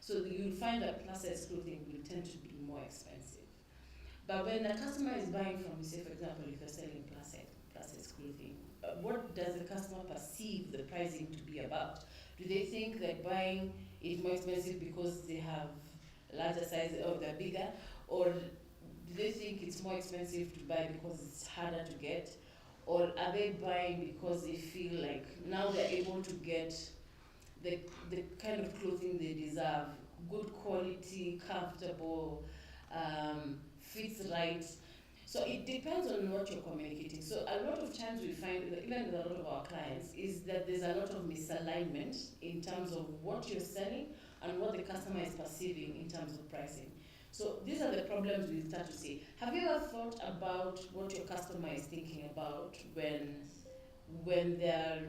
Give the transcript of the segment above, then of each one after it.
So you'll find that plus-size clothing will tend to be more expensive. But when the customer is buying from you, say for example, if you're selling plus-size clothing, what does the customer perceive the pricing to be about? Do they think that buying it more expensive because they have larger size or they're bigger, or do they think it's more expensive to buy because it's harder to get, or are they buying because they feel like now they're able to get the kind of clothing they deserve, good quality, comfortable, fits right. So it depends on what you're communicating. So a lot of times we find, that even with a lot of our clients, is that there's a lot of misalignment in terms of what you're selling and what the customer is perceiving in terms of pricing. So these are the problems we start to see. Have you ever thought about what your customer is thinking about when they're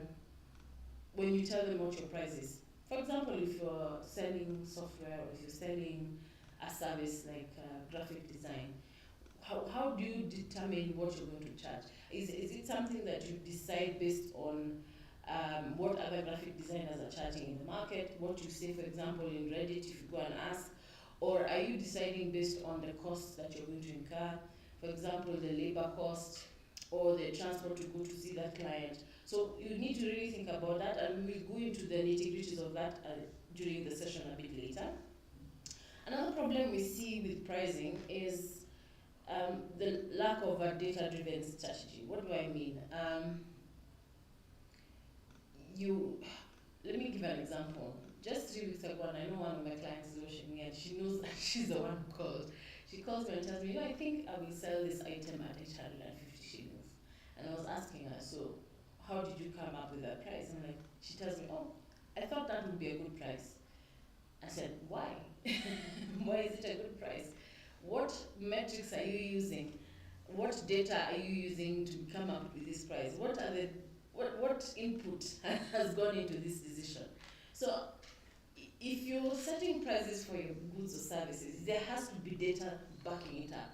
when you tell them what your price is? For example, if you're selling software or if you're selling a service like graphic design, how do you determine what you're going to charge? Is it something that you decide based on what other graphic designers are charging in the market, what you say, for example, in Reddit, if you go and ask, or are you deciding based on the costs that you're going to incur, for example, the labor cost or the transport to go to see that client? So you need to really think about that, and we will go into the nitty-gritties of that during the session a bit later. Another problem we see with pricing is the lack of a data-driven strategy. What do I mean? Let me give an example. Just 3 weeks ago, and I know one of my clients is watching me, and she knows that she's the one who called. She calls me and tells me, I think I will sell this item at 850 shillings. And I was asking her, so how did you come up with that price? And she tells me, I thought that would be a good price. I said, why? Why is it a good price? What metrics are you using? What data are you using to come up with this price? What input has gone into this decision? So if you're setting prices for your goods or services, there has to be data backing it up.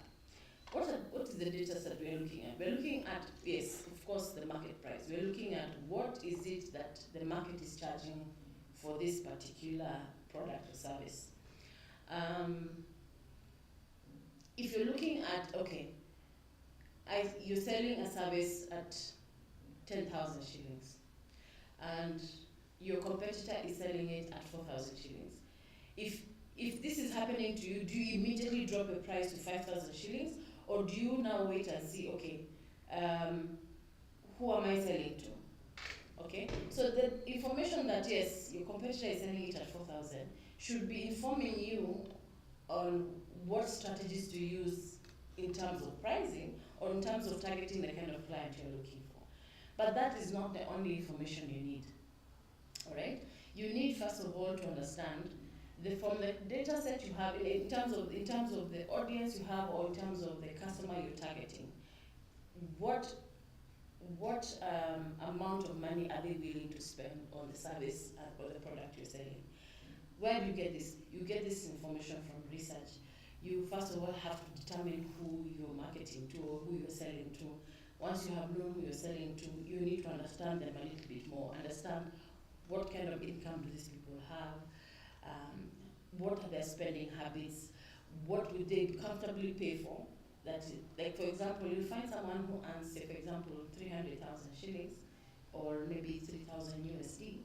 What is the data set we're looking at? We're looking at, yes, of course, the market price. We're looking at what is it that the market is charging for this particular product or service. If you're looking at, you're selling a service at 10,000 shillings, and your competitor is selling it at 4,000 shillings. If this is happening to you, do you immediately drop your price to 5,000 shillings, or do you now wait and see, who am I selling to? Okay, so the information that yes, your competitor is selling it at 4,000 should be informing you on what strategies to use in terms of pricing or in terms of targeting the kind of client you're looking for. But that is not the only information you need. All right, you need first of all to understand from the data set you have in terms of the audience you have, or in terms of the customer you're targeting. What amount of money are they willing to spend on the service or the product you're selling? Where do you get this? You get this information from research. You first of all have to determine who you're marketing to or who you're selling to. Once you have known who you're selling to, you need to understand them a little bit more. Understand what kind of income do these people have, what are their spending habits, what would they comfortably pay for. That is, like for example, you find someone who earns, say for example, 300,000 shillings or maybe 3,000 USD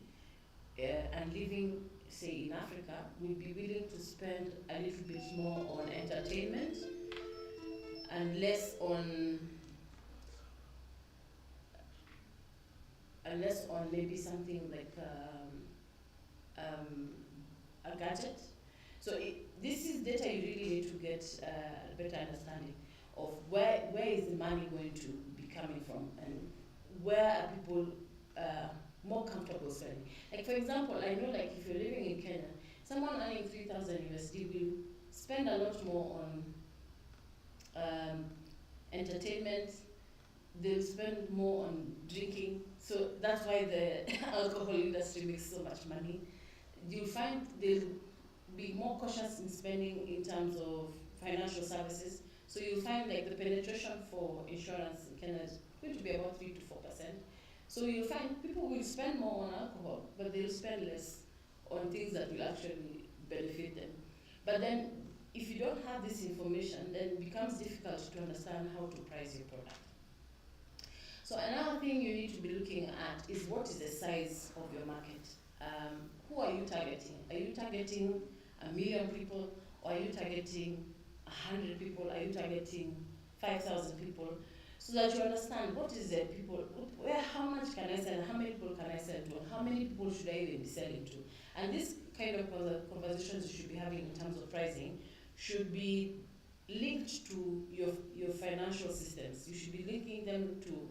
and living, say in Africa, will be willing to spend a little bit more on entertainment and less on maybe something like a gadget. So this is data you really need to get a better understanding of where is the money going to be coming from, and where are people more comfortable spending. Like for example, I know like if you're living in Kenya, someone earning 3,000 USD will spend a lot more on entertainment. They'll spend more on drinking. So that's why the alcohol industry makes so much money. You'll find they'll be more cautious in spending in terms of financial services. So you'll find like the penetration for insurance in Kenya is going to be about 3 to 4%. So you'll find people will spend more on alcohol, but they'll spend less on things that will actually benefit them. But then, if you don't have this information, then it becomes difficult to understand how to price your product. So another thing you need to be looking at is what is the size of your market. Who are you targeting? Are you targeting 1,000,000 people, or are you targeting 100 people? Are you targeting 5,000 people? So that you understand what is the people, how much can I sell, how many people can I sell to, and how many people should I even be selling to? And this kind of conversations you should be having in terms of pricing should be linked to your financial systems. You should be linking them to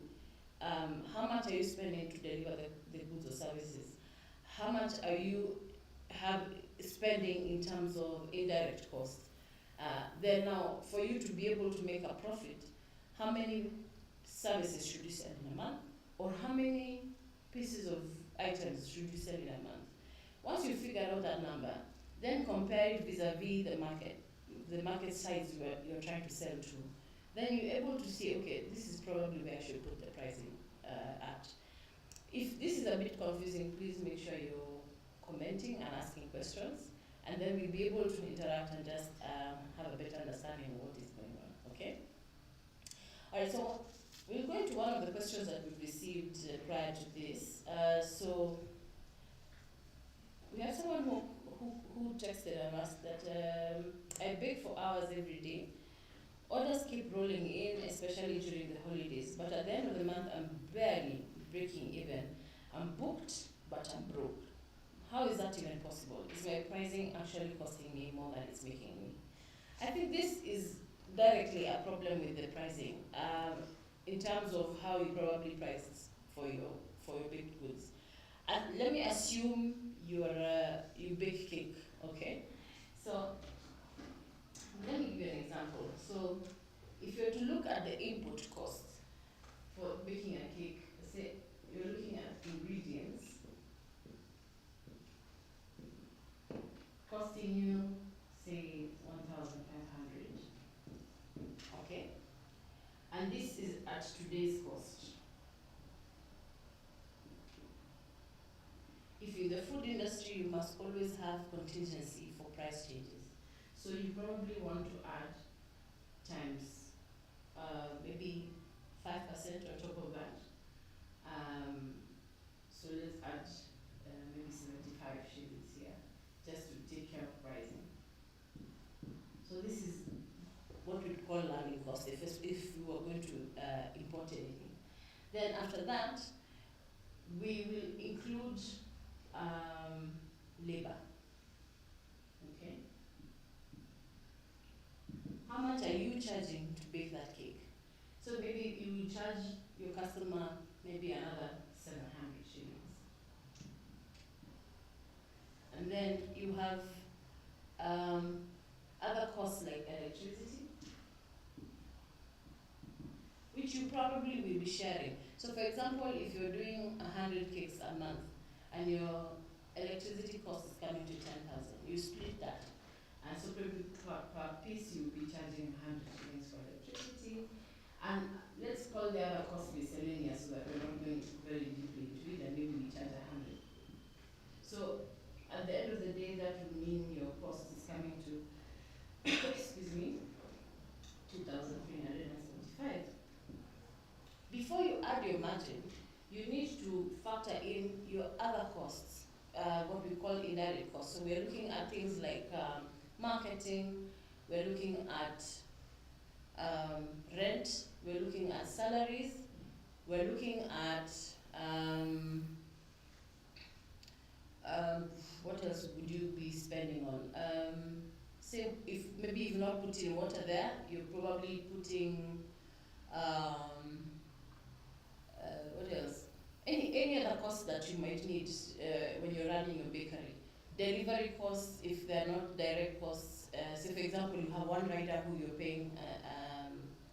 how much are you spending to deliver the goods or services? How much are you spending in terms of indirect costs? Then now, for you to be able to make a profit, how many services should you sell in a month? Or how many pieces of items should you sell in a month? Once you figure out that number, then compare it vis-a-vis the market size you're trying to sell to. Then you're able to see, okay, this is probably where I should put the pricing at. If this is a bit confusing, please make sure you're commenting and asking questions, and then we'll be able to interact and just have a better understanding of what is going on, okay? All right, so we'll go into one of the questions that we've received prior to this. So we have someone who texted and asked that I bake for hours every day. Orders keep rolling in, especially during the holidays, but at the end of the month, I'm barely breaking even. I'm booked, but I'm broke. How is that even possible? Is my pricing actually costing me more than it's making me? I think this is directly a problem with the pricing, in terms of how you probably price for your baked goods. And let me assume you bake cake, okay? So let me give you an example. So if you're to look at the input cost for baking a cake, say you're looking at ingredients costing you, say, 1,500, okay? And this is at today's cost. If in the food industry, you must always have contingency for price changes. So you probably want to add times maybe 5% on top of that. So let's add maybe 75 shillings here, just to take care of pricing. So this is what we call landing cost if we were going to import anything. Then after that, we will include labor. Okay. How much are you charging to bake that cake? So maybe you will charge your customer maybe another 700 shillings. And then you have other costs like electricity, which you probably will be sharing. So for example, if you're doing 100 cakes a month and your electricity cost is coming to 10,000, you split that. And so per piece you'll be charging 100 shillings for electricity. And let's call the other cost miscellaneous so that we're not going very deeply into it, and maybe we charge 100. So at the end of the day, that would mean your cost is coming to, excuse me, 2,375. Before you add your margin, you need to factor in your other costs, what we call indirect costs. So we're looking at things like marketing, we're looking at rent, we're looking at salaries, we're looking at what else would you be spending on? Say if maybe you've not put in water there, you're probably putting what else? Any other costs that you might need when you're running your bakery. Delivery costs, if they're not direct costs. So for example, you have one rider who you're paying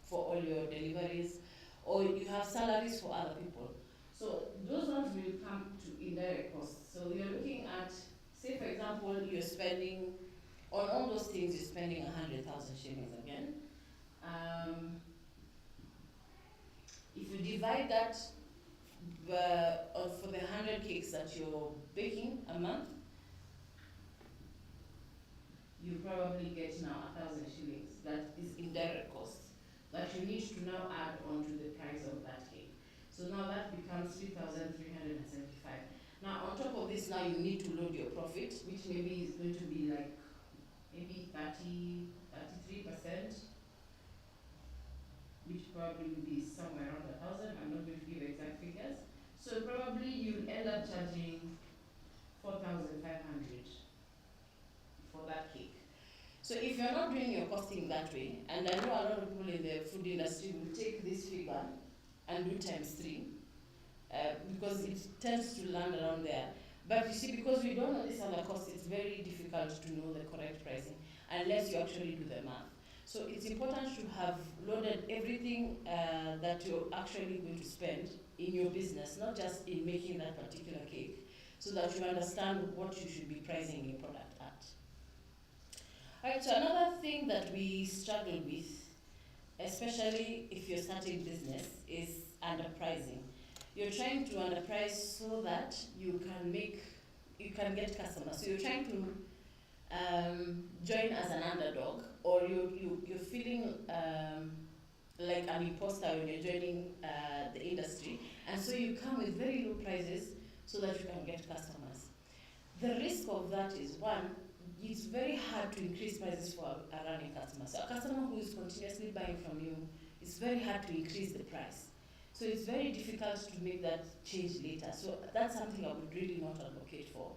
for all your deliveries, or you have salaries for other people. So those ones will come to indirect costs. So you're looking at, say for example, you're spending, on all those things you're spending 100,000 shillings again. If you divide that for the 100 cakes that you're baking a month, probably get now 1,000 shillings. That is indirect costs that you need to now add onto the price of that cake. So now that becomes 3,375. Now on top of this, now you need to load your profit, which maybe is going to be like maybe 33%, which probably will be somewhere around 1,000. I'm not going to give exact figures. So probably you'll end up charging 4,500 for that cake. So if you're not doing your costing that way, and I know a lot of people in the food industry will take this figure and do times 3, because it tends to land around there. But you see, because we don't know this other cost, it's very difficult to know the correct pricing unless you actually do the math. So it's important to have loaded everything that you're actually going to spend in your business, not just in making that particular cake, so that you understand what you should be pricing your product at. Alright, so another thing that we struggle with, especially if you're starting business, is underpricing. You're trying to underprice so that you can get customers. So you're trying to join as an underdog, or you're feeling like an imposter when you're joining the industry, and so you come with very low prices so that you can get customers. The risk of that is, one, it's very hard to increase prices for a running customer. So a customer who is continuously buying from you, it's very hard to increase the price. So it's very difficult to make that change later. So that's something I would really not advocate for.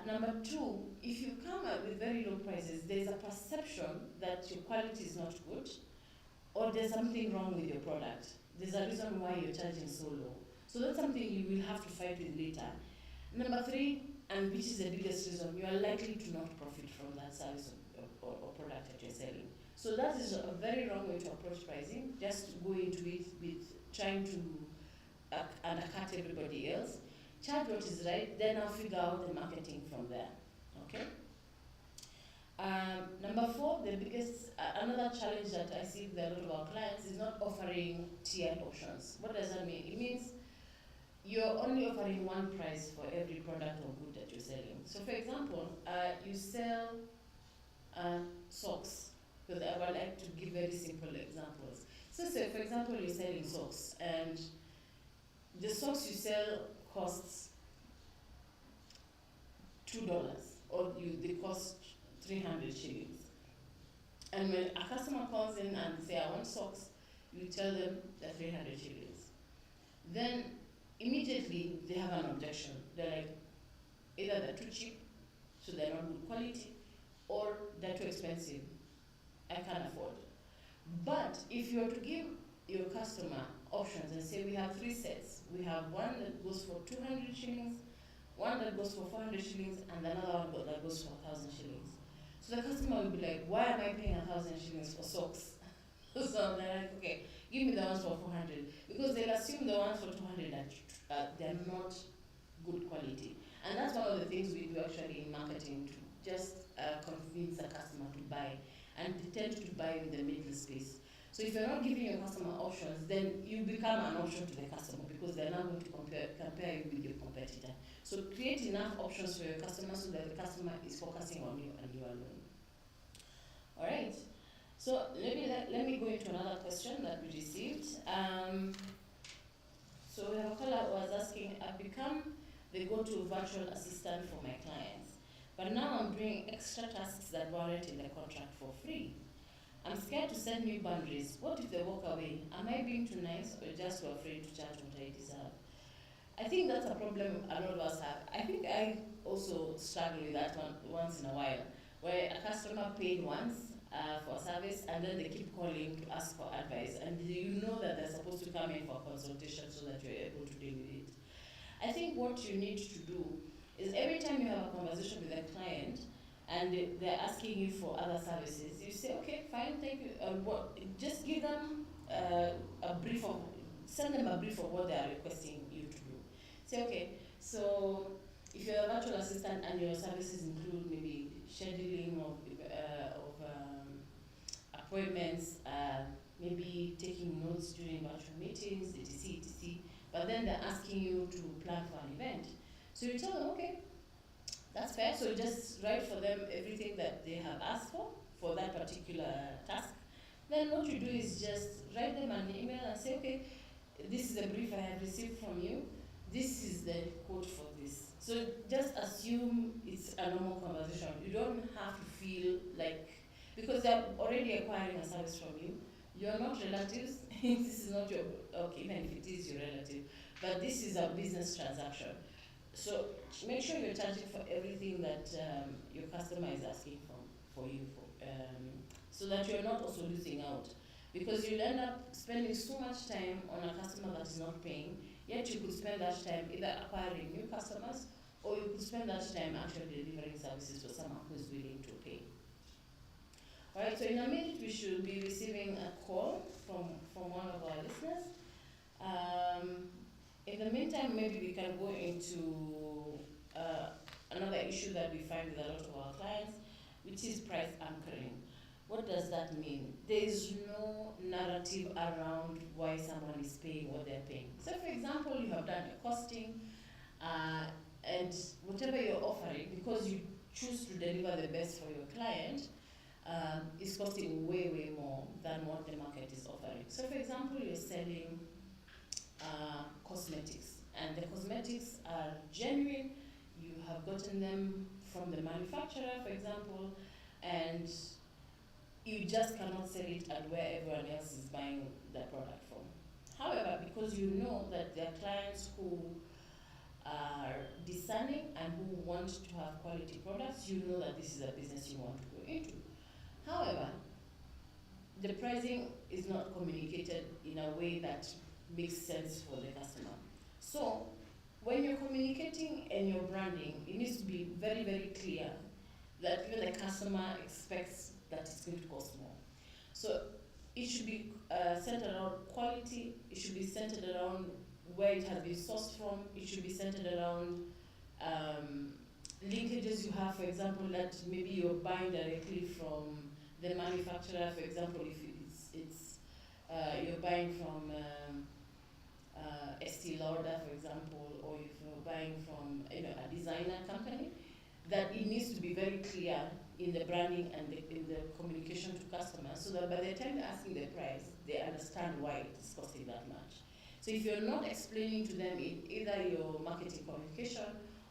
Number 2, if you come up with very low prices, there's a perception that your quality is not good, or there's something wrong with your product. There's a reason why you're charging so low. So that's something you will have to fight with later. Number 3, and which is the biggest reason, you are likely to not profit from that service or product that you're selling. So that is a very wrong way to approach pricing, just go into it with trying to undercut everybody else. Charge what is right, then I'll figure out the marketing from there. Okay? Number 4, the biggest, another challenge that I see with a lot of our clients is not offering tiered options. What does that mean? It means you're only offering one price for every product or good that you're selling. So for example, you sell socks, because I would like to give very simple examples. So say, for example, you're selling socks, and the socks you sell costs $2, or they cost 300 shillings. And when a customer calls in and say, I want socks, you tell them they're 300 shillings. Then immediately they have an objection. They're like, either they're too cheap, so they're not good quality, or they're too expensive, I can't afford. But if you were to give your customer options and say, we have 3 sets. We have one that goes for 200 shillings, one that goes for 400 shillings, and another one that goes for 1,000 shillings. So the customer will be like, why am I paying 1,000 shillings for socks? So they're like, okay, give me the ones for 400. Because they'll assume the ones for 200 that they're not good quality. And that's one of the things we do actually in marketing, to just convince the customer to buy. And they tend to buy in the middle space. So if you're not giving your customer options, then you become an option to the customer, because they're not going to compare you with your competitor. So create enough options for your customer so that the customer is focusing on you and you alone. All right. So let me go into another question that we received. So we have a caller who was asking, I've become the go-to virtual assistant for my clients, but now I'm doing extra tasks that weren't in the contract for free. I'm scared to set new boundaries. What if they walk away? Am I being too nice, or just too afraid to charge what I deserve? I think that's a problem a lot of us have. I think I also struggle with that one once in a while, where a customer paid once for a service, and then they keep calling to ask for advice, and you know that they're supposed to come in for a consultation so that you're able to deal with it. I think what you need to do is, every time you have a conversation with a client and they're asking you for other services, you say, okay, fine, thank you. Just give them send them a brief of what they are requesting you to do. Say, okay, so if you're a virtual assistant and your services include maybe scheduling of appointments, maybe taking notes during virtual meetings, etc., but then they're asking you to plan for an event. So you tell them, okay, That's fair. So just write for them everything that they have asked for that particular task. Then what you do is just write them an email and say, okay, this is a brief I have received from you. This is the quote for this. So just assume it's a normal conversation. You don't have to feel like, because they're already acquiring a service from you. You're not relatives. This is not your, okay, even if it is your relative, but this is a business transaction. So make sure you're charging for everything that your customer is asking for you, so that you're not also losing out. Because you'll end up spending so much time on a customer that is not paying, yet you could spend that time either acquiring new customers, or you could spend that time actually delivering services for someone who's willing to pay. Alright, so in a minute we should be receiving a call from one of our listeners. In the meantime, maybe we can go into another issue that we find with a lot of our clients, which is price anchoring. What does that mean? There is no narrative around why someone is paying what they're paying. So, for example, you have done your costing, and whatever you're offering, because you choose to deliver the best for your client, is costing way, way more than what the market is offering. So, for example, you're selling cosmetics, and the cosmetics are genuine. You have gotten them from the manufacturer, for example, and you just cannot sell it at where everyone else is buying the product from. However, because you know that there are clients who are discerning and who want to have quality products, you know that this is a business you want to go into. However, the pricing is not communicated in a way that makes sense for the customer. So, when you're communicating and you're branding, it needs to be very, very clear that even the customer expects that it's going to cost more. So, it should be centered around quality, it should be centered around where it has been sourced from, it should be centered around linkages you have, for example, that maybe you're buying directly from the manufacturer. For example, if it's you're buying from Estee Lauder, for example, or if you're buying from a designer company, that it needs to be very clear in the branding and in the communication to customers, so that by the time they're asking the price, they understand why it is costing that much. So if you're not explaining to them in either your marketing communication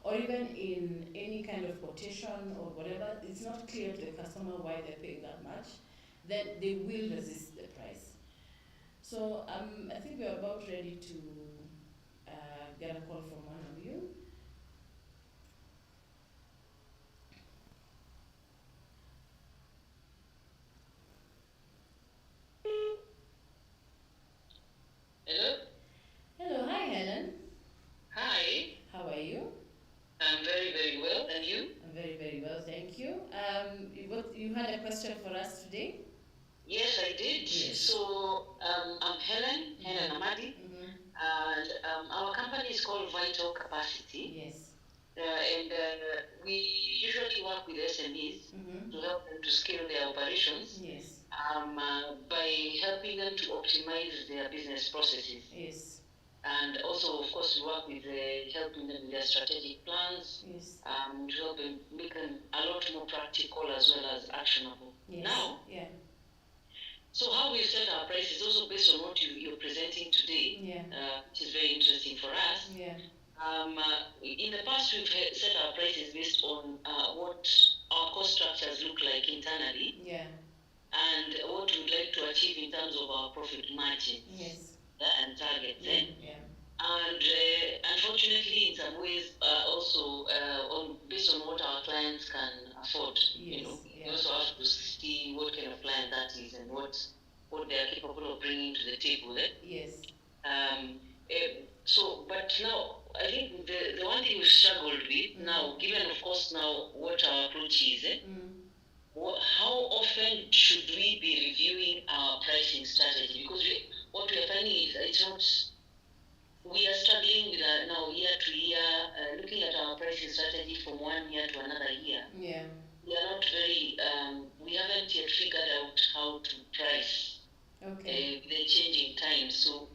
or even in any kind of quotation or whatever, it's not clear to the customer why they're paying that much, then they will resist the price. So I think we're about ready to get a call from one of you. Hello? Hello, hi Helen. Hi. How are you? I'm very, very well. And you? I'm very, very well, thank you. You had a question for us today? Yes, I did. Yes. So, I'm Helen Amadi, and our company is called Vital Capacity. Yes. And we usually work with SMEs to help them to scale their operations. Yes. By helping them to optimize their business processes. Yes. And also, of course, we work with helping them with their strategic plans. Yes. To help them make them a lot more practical as well as actionable. Yes. Now, yeah. So how we set our prices also based on what you're presenting today, which is very interesting for us. Yeah. In the past, we've set our prices based on what our cost structures look like internally. Yeah. And what we'd like to achieve in terms of our profit margins. Yes. And targets. Yeah. And unfortunately, in some ways, also based on what our clients can afford. Yes. You also have to see what kind of client that is and what they are capable of bringing to the table. Yes. But now, I think the one thing we've struggled with now, given, of course, now what our approach is, how often should we be reviewing our pricing strategy? Because what we are finding is we are struggling with now year to year, looking at our pricing strategy from 1 year to another year. Yeah. We are not very, we haven't yet figured out how to price the changing times. So,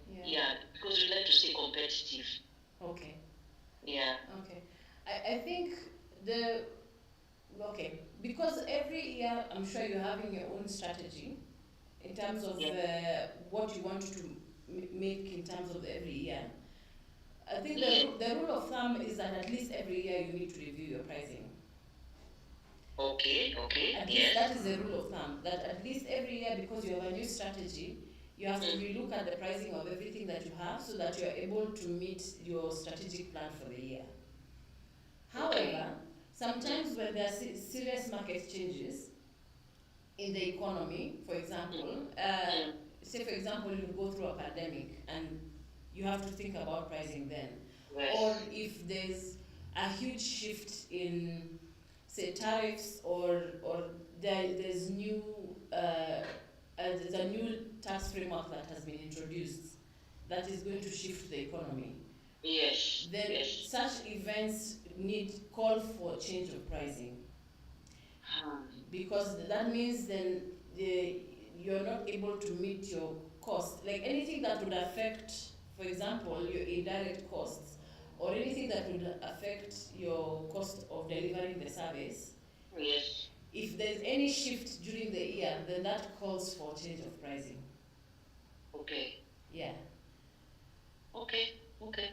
because we like to stay competitive. Okay. Yeah. Okay. I think the okay, because every year I'm sure you're having your own strategy in terms of what you want to make in terms of every year. I think the rule of thumb is that at least every year you need to review your pricing. Okay, At least that is the rule of thumb, that at least every year, because you have a new strategy, you have to relook at the pricing of everything that you have so that you are able to meet your strategic plan for the year. However, sometimes when there are serious market changes in the economy, for example, say for example you go through a pandemic and you have to think about pricing then. Yes. Or if there's a huge shift in, say, tariffs, or there's a new tax framework that has been introduced that is going to shift the economy. Yes. Then such events call for change of pricing. Because that means then you're not able to meet your cost. Like anything that would affect, for example, your indirect costs, or anything that would affect your cost of delivering the service. Yes. If there's any shift during the year, then that calls for change of pricing. Okay. Yeah. Okay.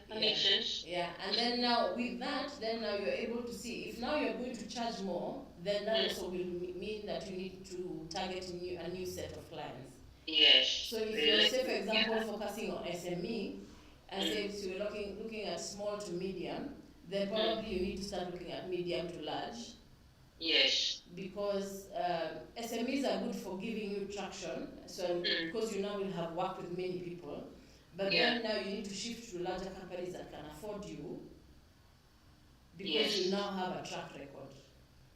That makes sense. Yeah, and then now with that, then now you're able to see if now you're going to charge more, then that also will mean that you need to target a new set of clients. Yes. So if you're, say for example, focusing on SME, and say if you're looking at small to medium, then probably you need to start looking at medium to large. Yes. Because SMEs are good for giving you traction, so because you now will have worked with many people. But then now you need to shift to larger companies that can afford you, because you now have a track record.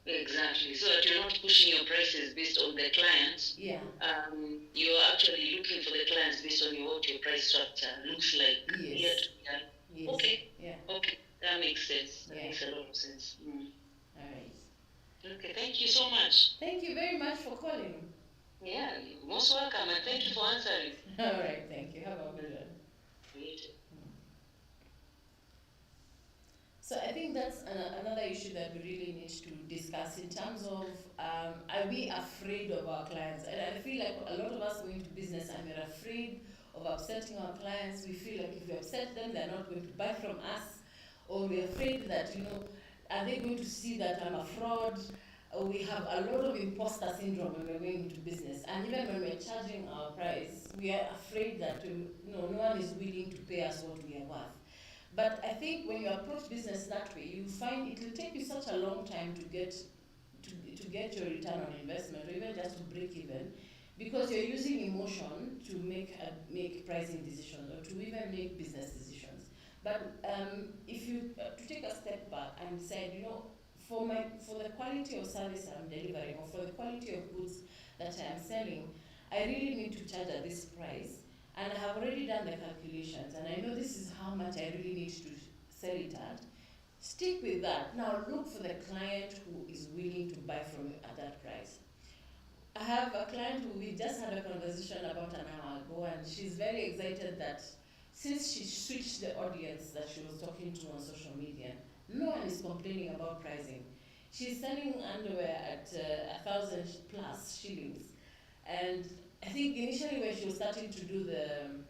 Exactly. So that you're not pushing your prices based on the client. Yeah. You're actually looking for the clients based on what your price structure looks like. Yes. Yes. Okay. Yeah. Okay. That makes sense. That makes a lot of sense. All right. Okay. Thank you so much. Thank you very much for calling. Yeah. Most welcome, and thank you for answering. All right. Thank you. Have a good one. So I think that's another issue that we really need to discuss in terms of are we afraid of our clients? And I feel like a lot of us go into business and we're afraid of upsetting our clients. We feel like if we upset them, they're not going to buy from us, or we're afraid that, are they going to see that I'm a fraud? Or we have a lot of imposter syndrome when we're going into business, and even when we're charging our price, we are afraid that no one is willing to pay us what we are worth. But I think when you approach business that way, you find it will take you such a long time to get your return on investment, or even just to break even, because you're using emotion to make pricing decisions, or to even make business decisions. But if you to take a step back and say, for the quality of service I'm delivering, or for the quality of goods that I am selling, I really need to charge at this price. And I have already done the calculations, and I know this is how much I really need to sell it at. Stick with that. Now look for the client who is willing to buy from you at that price. I have a client who we just had a conversation about an hour ago, and she's very excited that since she switched the audience that she was talking to on social media, no one is complaining about pricing. She's selling underwear at 1,000 plus shillings, and I think initially when she was starting to do the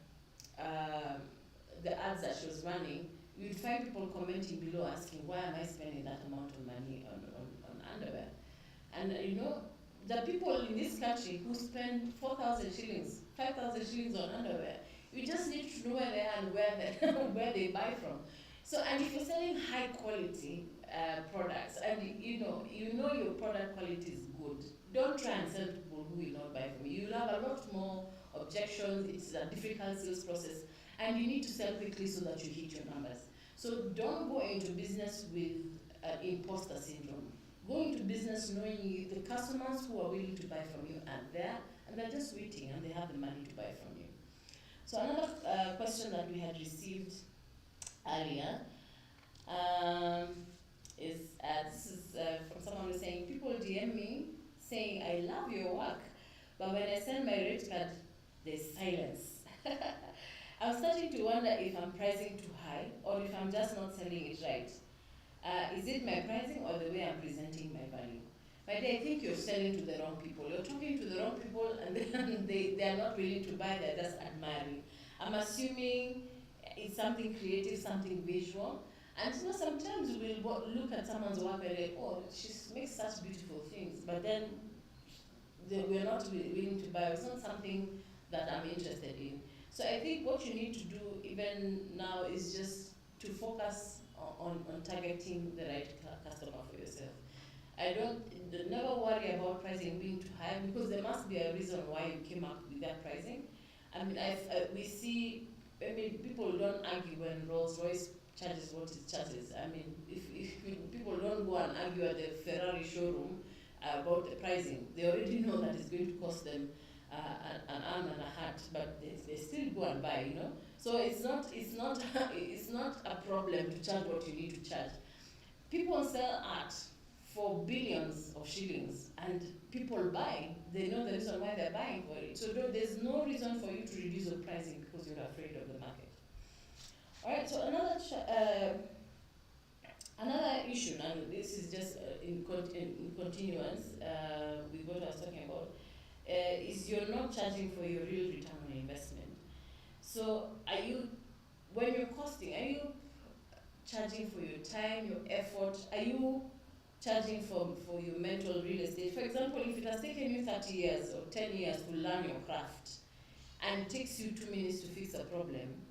ads that she was running, you'd find people commenting below asking, why am I spending that amount of money on underwear? And the people in this country who spend 4,000 shillings, 5,000 shillings on underwear, you just need to know where they are and where they buy from. So, and if you're selling high quality products, and you know your product quality is good, don't try and sell people who will not buy from you. You'll have a lot more objections. It's a difficult sales process, and you need to sell quickly so that you hit your numbers. So don't go into business with imposter syndrome. Go into business knowing the customers who are willing to buy from you are there, and they're just waiting, and they have the money to buy from you. So another question that we had received earlier is this is from someone who's saying, people DM me saying, I love your work, but when I send my rate card, there's silence. I'm starting to wonder if I'm pricing too high, or if I'm just not selling it right. Is it my pricing or the way I'm presenting my value? But I think you're selling to the wrong people. You're talking to the wrong people, and then they are not willing to buy, they're just admiring. I'm assuming it's something creative, something visual. And sometimes we'll look at someone's work and like, oh, she makes such beautiful things, but then we're not willing to buy. It's not something that I'm interested in. So I think what you need to do even now is just to focus on targeting the right customer for yourself. Never worry about pricing being too high, because there must be a reason why you came up with that pricing. I mean, we see, people don't argue when Rolls Royce charges what it charges. I mean, if people don't go and argue at the Ferrari showroom about the pricing, they already know that it's going to cost them an arm and a hat, but they still go and buy, So it's not a problem to charge what you need to charge. People sell art for billions of shillings, and people buy. They know the reason why they're buying for it. So there's no reason for you to reduce the pricing because you're afraid of the market. All right. So another issue, and this is just in continuance with what I was talking about, is you're not charging for your real return on investment. So when you're costing, are you charging for your time, your effort? Are you charging for your mental real estate? For example, if it has taken you 30 years or 10 years to learn your craft, and it takes you 2 minutes to fix a problem,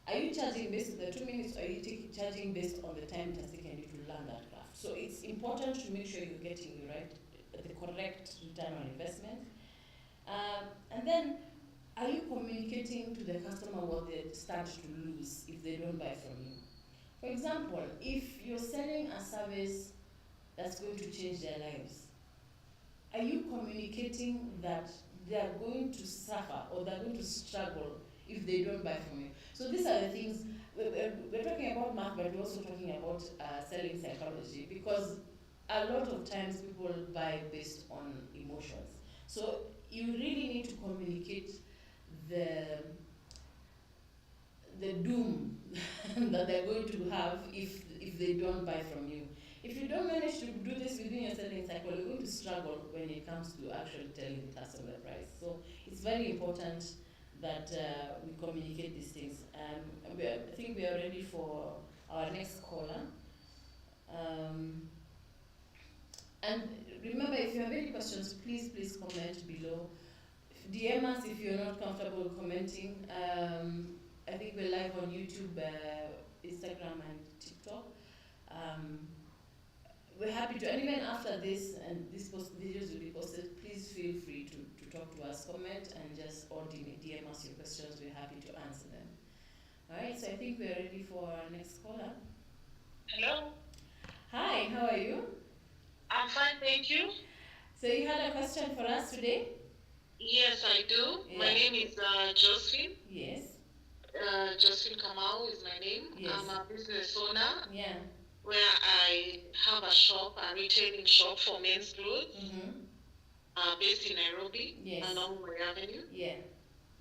are you charging based on the 2 minutes, or are you charging based on the time it has taken you to learn that craft? So it's important to make sure you're getting the correct return on investment. And then, are you communicating to the customer what they stand to lose if they don't buy from you? For example, if you're selling a service that's going to change their lives, are you communicating that they are going to suffer or they're going to struggle if they don't buy from you? So these are the things, we're talking about math, but we're also talking about selling psychology, because a lot of times people buy based on emotions. So you really need to communicate the doom that they're going to have if they don't buy from you. If you don't manage to do this within your selling cycle, you're going to struggle when it comes to actually telling the customer the price. So it's very important that we communicate these things. I think we are ready for our next caller. And remember, if you have any questions, please comment below. DM us if you're not comfortable commenting. I think we're live on YouTube, Instagram, and TikTok. We're happy to, and even after this, and these videos will be posted, please feel free to talk to us, comment, and just or DM us your questions. We're happy to answer them. All right, so I think we're ready for our next caller. Hello. Hi, how are you? I'm fine, thank you. So you had a question for us today? Yes, I do. Yeah. My name is Josephine. Yes. Josephine Kamau is my name. Yes. I'm a business owner. Yeah. Where I have a retailing shop for men's clothes. Mm-hmm. Based in Nairobi. Yes. Along Murray Avenue. Yeah.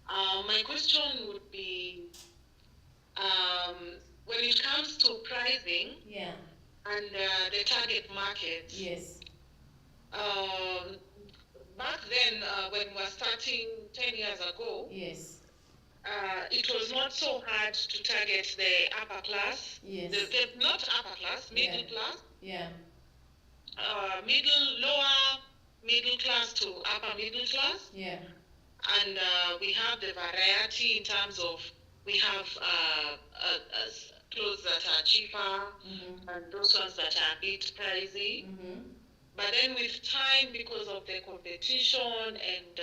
My question would be, when it comes to pricing. Yeah. And the target market. Yes. Back then, when we were starting 10 years ago. Yes. It was not so hard to target the upper class. Yes. Not upper class, middle class. Yeah. Lower middle class to upper middle class. Yeah. And we have the variety in terms of, we have clothes that are cheaper, mm-hmm. and those ones that are a bit pricey. Mm-hmm. But then with time, because of the competition and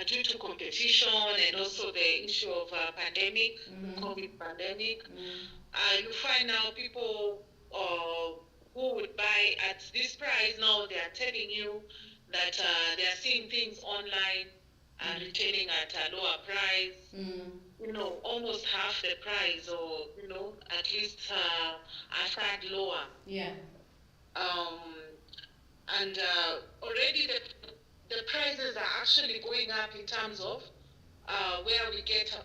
due to competition and also the issue of pandemic, mm-hmm. COVID pandemic, mm-hmm. You find now people who would buy at this price, now they are telling you that they are seeing things online and retailing at a lower price, almost half the price, or, at least a third lower. Yeah. And already the prices are actually going up in terms of where we get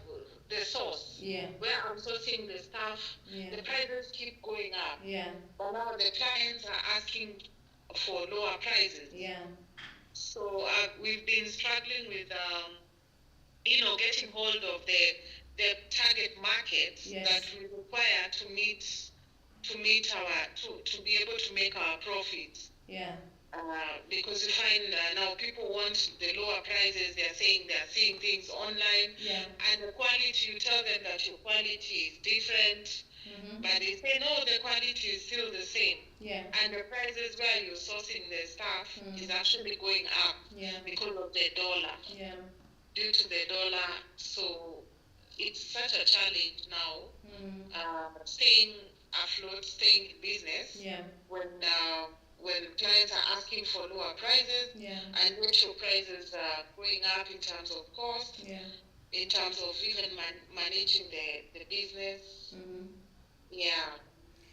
the source. Yeah. Where I'm sourcing the stuff, Yeah. the prices keep going up. Yeah. But now the clients are asking for lower prices. Yeah. So we've been struggling with, getting hold of the target market Yes. that we require to be able to make our profits. Yeah. Because you find now people want the lower prices. They're saying they're seeing things online, Yeah. and the quality, you tell them that your quality is different, but they say no, the quality is still the same. Yeah. And the prices where you're sourcing the stuff is actually going up. Yeah. Because of the dollar. Yeah. Due to the dollar, so it's such a challenge now. Staying afloat, staying in business. Yeah. When clients are asking for lower prices, Yeah. and what your prices are going up in terms of cost, Yeah. in terms of even managing the business. Yeah.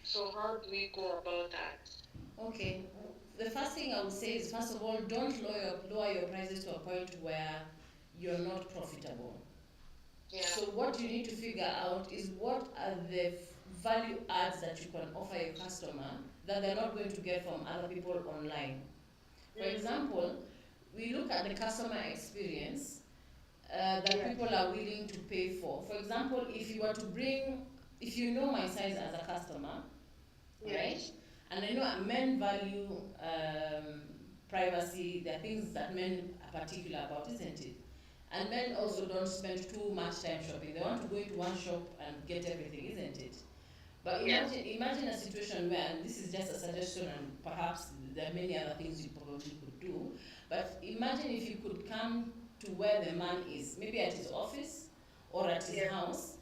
So how do we go about that? Okay. The first thing I would say is, first of all, don't lower your prices to a point where you're not profitable. Yeah. So what you need to figure out is, what are the value adds that you can offer your customer that they're not going to get from other people online. For example, we look at the customer experience that people are willing to pay for. For example, if you know my size as a customer, right? And I know men value privacy. There are things that men are particular about, isn't it? And men also don't spend too much time shopping. They want to go into one shop and get everything, isn't it? But imagine a situation where, and this is just a suggestion, and perhaps there are many other things you probably could do, but imagine if you could come to where the man is, maybe at his office or at his house,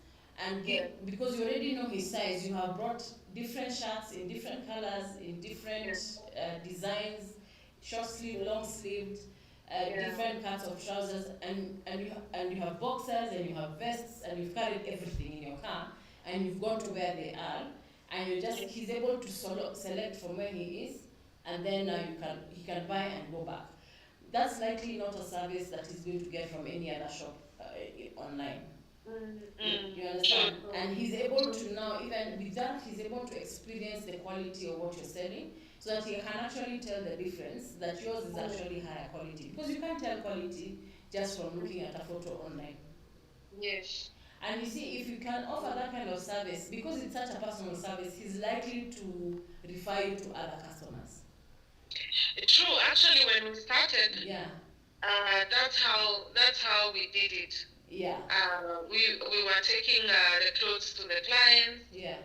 and because you already know his size, you have brought different shirts in different colors, in different designs, short sleeve, long sleeved, different kinds of trousers, and you have boxers, and you have vests, and you've carried everything in your car, and you've gone to where they are, and he's able to select from where he is, and then he can buy and go back. That's likely not a service that he's going to get from any other shop online. You understand? And he's able to now, even with that, he's able to experience the quality of what you're selling, so that he can actually tell the difference, that yours is actually higher quality. Because you can't tell quality just from looking at a photo online. Yes. And you see, if you can offer that kind of service, because it's such a personal service, he's likely to refer you to other customers. True. Actually, when we started, yeah, that's how we did it. Yeah. We were taking the clothes to the clients. Yeah.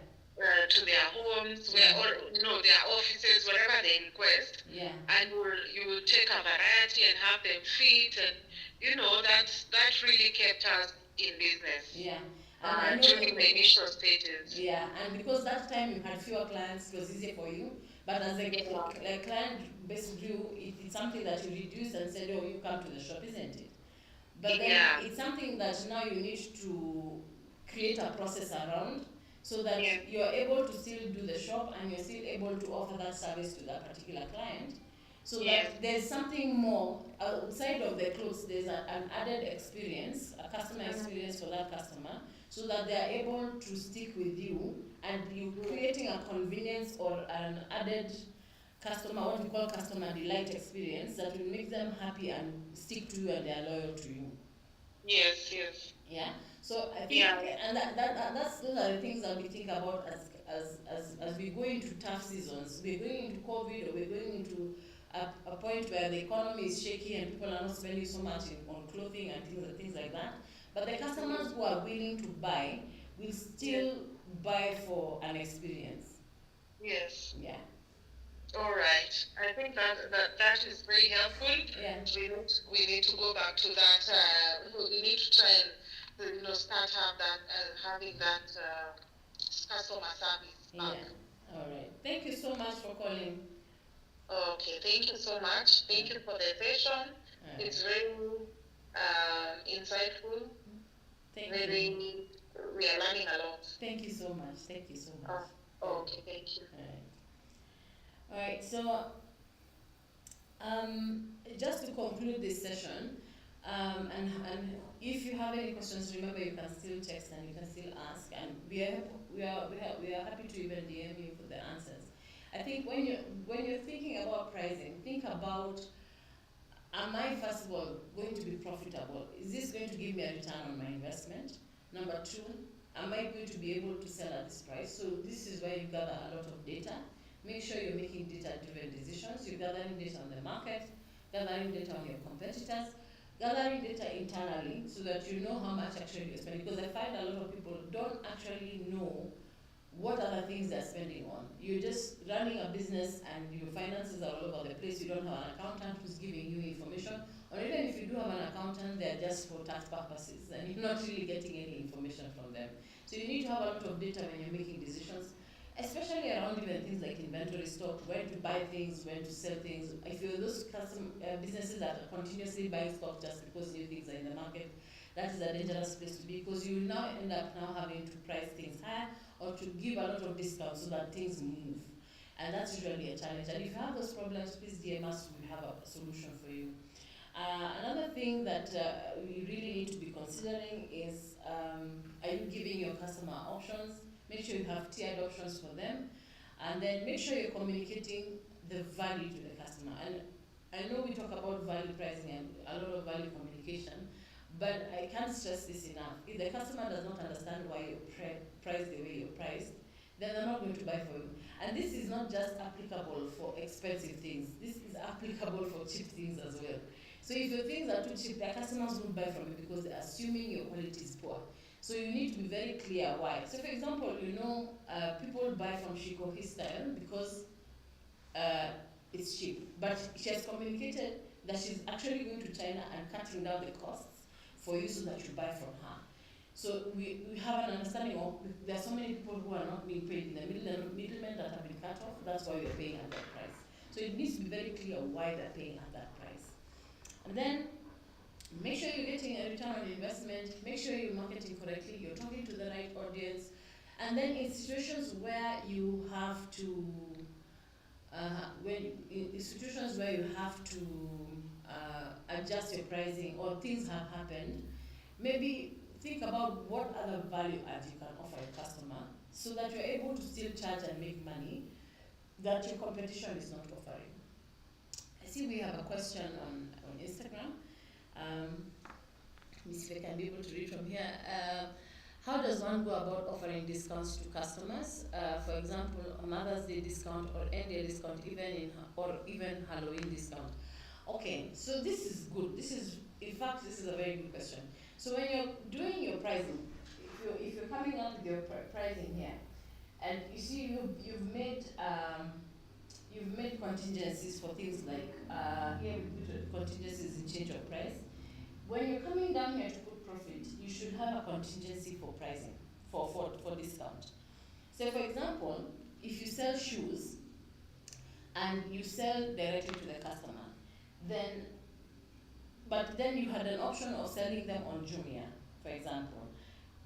To their homes, their offices, whatever they request. Yeah. And you will take a variety and have them fit, and that really kept us in business. Yeah. During the initial stages. Yeah, and because that time you had fewer clients, it was easier for you. But as the client base grew, it's something that you reduced and said, oh, you come to the shop, isn't it? But then it's something that now you need to create a process around, so that you're able to still do the shop, and you're still able to offer that service to that particular client. So that there's something more outside of the clothes. There's an added experience, a customer experience for that customer, so that they're able to stick with you, and you're creating a convenience or an added customer, what we call customer delight experience, that will make them happy and stick to you, and they're loyal to you. Yes. Yeah. So I think, and those are the things that we think about as we go into tough seasons. We're going into COVID, or we're going into a point where the economy is shaky and people are not spending so much on clothing and things like that. But the customers who are willing to buy will still buy for an experience. Yes. Yeah. All right. I think that is very helpful. Yeah. We need to go back to that. We need to try and start having that customer service. Yeah. All right. Thank you so much for calling. Okay. Thank you so much. Thank you for the session. It's very insightful. Thank you. We are learning a lot. Thank you so much. Thank you so much. Okay. Thank you. All right. So, just to conclude this session, And if you have any questions, remember you can still text and you can still ask, and we are happy to even DM you for the answers. I think when you're thinking about pricing, think about, am I first of all going to be profitable? Is this going to give me a return on my investment? Number two, am I going to be able to sell at this price? So this is where you gather a lot of data. Make sure you're making data-driven decisions. You're gathering data on the market, gathering data on your competitors, gathering data internally so that you know how much actually you're spending. Because I find a lot of people don't actually know what other things they're spending on. You're just running a business and your finances are all over the place. You don't have an accountant who's giving you information. Or even if you do have an accountant, they're just for tax purposes and you're not really getting any information from them. So you need to have a lot of data when you're making decisions, especially around even things like inventory stock, when to buy things, when to sell things. If you're those businesses that are continuously buying stock just because new things are in the market, that is a dangerous place to be, because you will now end up now having to price things higher or to give a lot of discounts so that things move. And that's usually a challenge. And if you have those problems, please DM us, we have a solution for you. Another thing that we really need to be considering is, are you giving your customer options? Make sure you have tiered options for them. And then make sure you're communicating the value to the customer. And I know we talk about value pricing and a lot of value communication, but I can't stress this enough. If the customer does not understand why you're priced the way you're priced, then they're not going to buy for you. And this is not just applicable for expensive things. This is applicable for cheap things as well. So if your things are too cheap, the customers won't buy from you because they're assuming your quality is poor. So you need to be very clear why. So for example, people buy from Shiko Style because it's cheap. But she has communicated that she's actually going to China and cutting down the costs for you so that you buy from her. So we have an understanding of, there are so many people who are not being paid in the middlemen that have been cut off, that's why we're paying at that price. So it needs to be very clear why they're paying at that price. And then make sure you're getting a return on investment, make sure you're marketing correctly, you're talking to the right audience. And then in situations where you have to, adjust your pricing or things have happened, maybe think about what other value add you can offer your customer so that you're able to still charge and make money that your competition is not offering. I see we have a question on Instagram. Let me see if I can be able to read from here. How does one go about offering discounts to customers? For example, a Mother's Day discount or any discount, even Halloween discount. Okay, so this is good. This is a very good question. So when you're doing your pricing, if you're coming up with your pricing here, and you see you've made contingencies for things like here we put contingencies in change of price. When you're coming down here to put profit, you should have a contingency for pricing, for discount. So for example, if you sell shoes and you sell directly to the customer, but then you had an option of selling them on Jumia, for example.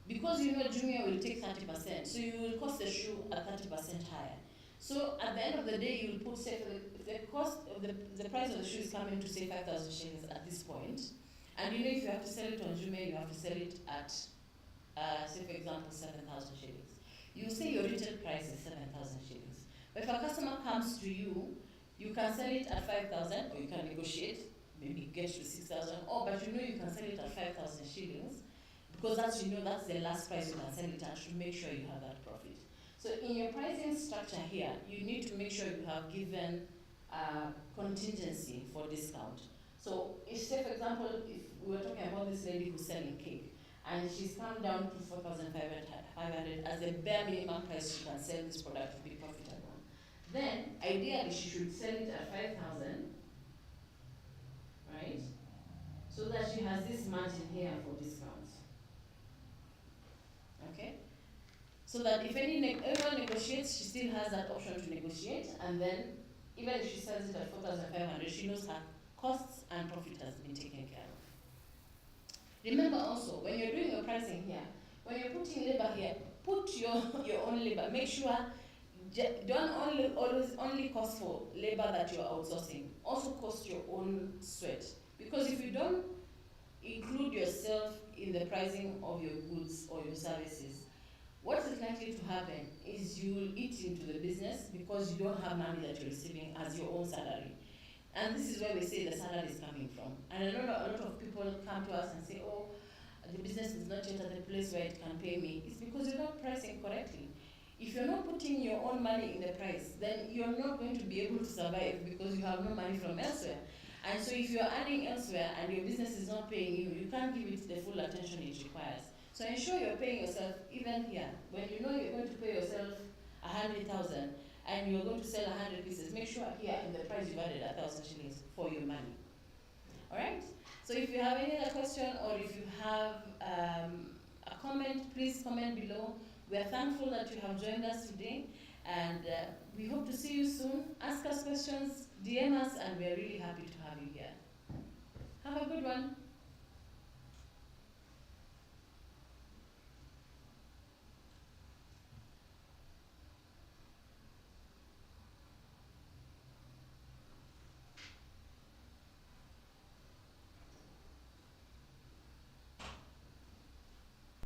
Because you know Jumia will take 30%, so you will cost the shoe at 30% higher. So at the end of the day, you will put, say, the cost of the price of the shoe is coming to say 5,000 shillings at this point. And you know if you have to sell it on Jumia, you have to sell it at, say for example, 7,000 shillings. You say your retail price is 7,000 shillings. But if a customer comes to you, you can sell it at 5,000, or you can negotiate, maybe get to 6,000, but you know you can sell it at 5,000 shillings, because that's the last price you can sell it at to make sure you have that profit. So in your pricing structure here, you need to make sure you have given contingency for discount. So if, say for example, if we were talking about this lady who's selling cake, and she's come down to 4,500 as the bare minimum price she can sell this product to be profitable, then ideally she should sell it at 5,000, right? So that she has this margin here for discount. Okay? So that if anyone negotiates, she still has that option to negotiate, and then even if she sells it at 4,500, she knows her costs and profit has been taken care of. Remember also, when you're doing your pricing here, when you're putting labor here, put your own labor. Make sure don't only cost for labor that you're outsourcing. Also cost your own sweat. Because if you don't include yourself in the pricing of your goods or your services, what is likely to happen is you will eat into the business because you don't have money that you're receiving as your own salary. And this is where we say the salary is coming from. And I know a lot of people come to us and say, oh, the business is not yet at the place where it can pay me. It's because you're not pricing correctly. If you're not putting your own money in the price, then you're not going to be able to survive because you have no money from elsewhere. And so if you're earning elsewhere and your business is not paying you, you can't give it the full attention it requires. So ensure you're paying yourself even here. When you know you're going to pay yourself 100,000 and you're going to sell 100 pieces, make sure here in the price you've added 1,000 shillings for your money. All right? So if you have any other question or if you have a comment, please comment below. We are thankful that you have joined us today, and we hope to see you soon. Ask us questions, DM us, and we are really happy to have you here. Have a good one.